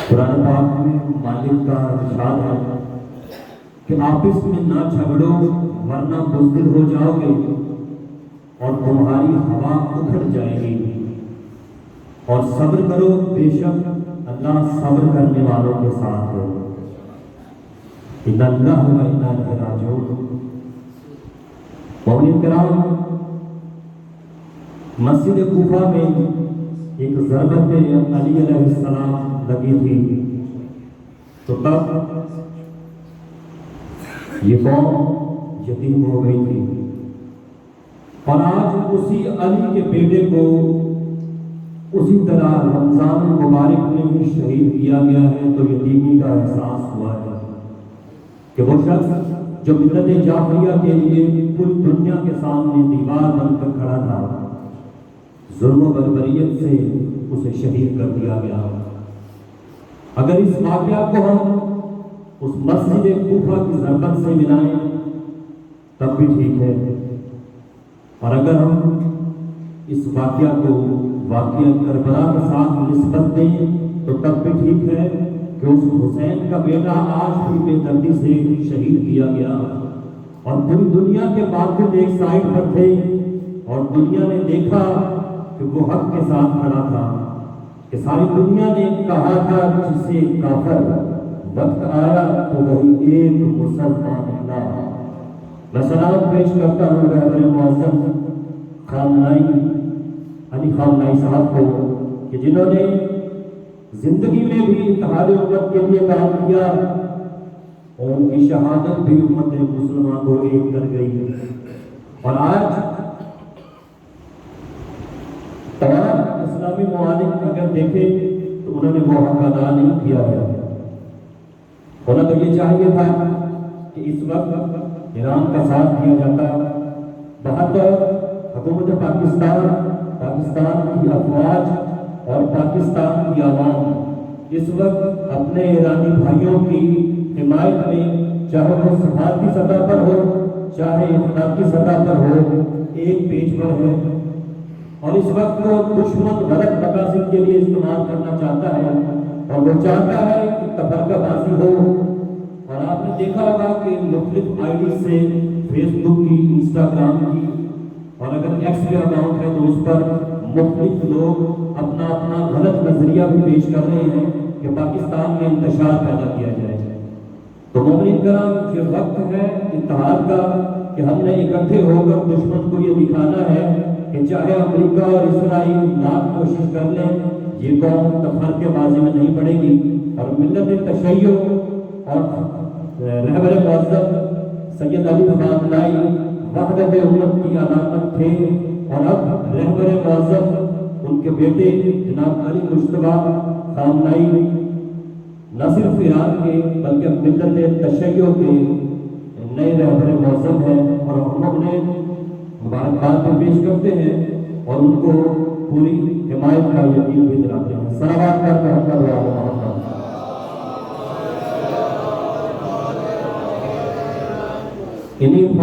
قرآن پاک میں مالک کا ارشاد ہے کہ آپس میں نہ جھگڑو ورنہ بزدل ہو جاؤ گے اور تمہاری ہوا اکھڑ جائے گی، اور صبر کرو بے شک اللہ صبر کرنے والوں کے ساتھ ہے۔ ان اللہ و انا الیہ راجعون۔ مومنین کرام، مسجد کوفہ میں ایک ضربت علی علیہ السلام لگی تھی، تو تب یہ قوم یتیم ہو گئی تھی، اور آج اسی علی کے بیٹے کو اسی طرح رمضان المبارک میں بھی شہید کیا گیا ہے، تو یتیمی کا احساس ہوا ہے کہ وہ شخص جو ملت جعفریہ کے لیے پوری دنیا کے سامنے دیوار بن کر کھڑا تھا، ظلم و بربریت سے اسے شہید کر دیا گیا۔ اگر اس واقعہ کو ہم اس مسجد کوفہ کی ضربت سے ملائیں تب بھی ٹھیک ہے، اور اگر ہم اس واقعہ کو واقعہ کربلا کے ساتھ نسبت دیں تو تب بھی ٹھیک ہے کہ اس حسین کا بیٹا آج بھی بے دردی سے شہید کیا گیا، اور پوری دنیا کے باطل ایک سائڈ پر تھے اور دنیا نے دیکھا کہ وہ حق کے ساتھ کھڑا تھا، کہ ساری دنیا نے کہا تھا جس سے کافر، وقت آیا تو وہی ایک مسلمان نکلا۔ میں سلام پیش کرتا ہوں رہبر معظم خامنہئی علی خامنہئی صاحب کو کہ جنہوں نے زندگی میں بھی اتحاد امت کے لیے کام کیا، اور ان کی شہادت بھی امت مسلمہ کو ایک کر گئی، اور آج تمام اسلامی ممالک اگر دیکھیں تو انہوں نے وہ حق ادا نہیں کیا ہے۔ ہونا تو یہ چاہیے تھا کہ اس وقت ایران کا ساتھ دیا جاتا، بہتر حکومت پاکستان کی افواج اور پاکستان کی عوام اس وقت اپنے ایرانی بھائیوں کی حمایت میں، چاہے وہ سفارتی سطح پر ہو چاہے اخلاقی سطح پر ہو، ایک پیج پر ہے، اور اس وقت کو دشمن غلط مقاصد کے لیے استعمال کرنا چاہتا ہے، اور وہ چاہتا ہے کہ تفرقہ بازی ہو۔ اور آپ نے دیکھا ہوگا کہ مختلف آئی ڈی سے فیس بک کی، انسٹاگرام کی، اور اگر ایکس کے اکاؤنٹ ہے تو اس پر مختلف لوگ اپنا اپنا غلط نظریہ بھی پیش کر رہے ہیں کہ پاکستان میں انتشار پیدا کیا جائے۔ تو مومنین کرام، یہ وقت ہے اتحاد کا کہ ہم نے اکٹھے ہو کر دشمن کو یہ دکھانا ہے کہ چاہے امریکہ اور اسرائیل لاکھ کوشش کر لیں، یہ قوم تفرقے بازی میں نہیں پڑے گی، اور ملت تشیع اور رہبر معظم سید علی خامنہئی وحدت امت کی علامت تھے، اور اب رہبر معظم ان کے بیٹے جناب علی مجتبیٰ خامنہئی نہ صرف ایران کے بلکہ ملت تشیع کے نئے رہبر معظم ہیں، اور ہم انہیں مبارکباد بھی پیش کرتے ہیں اور ان کو پوری حمایت کا یقین بھی دلاتے ہیں۔ صلوات پر محمد و آل محمد۔ انہیں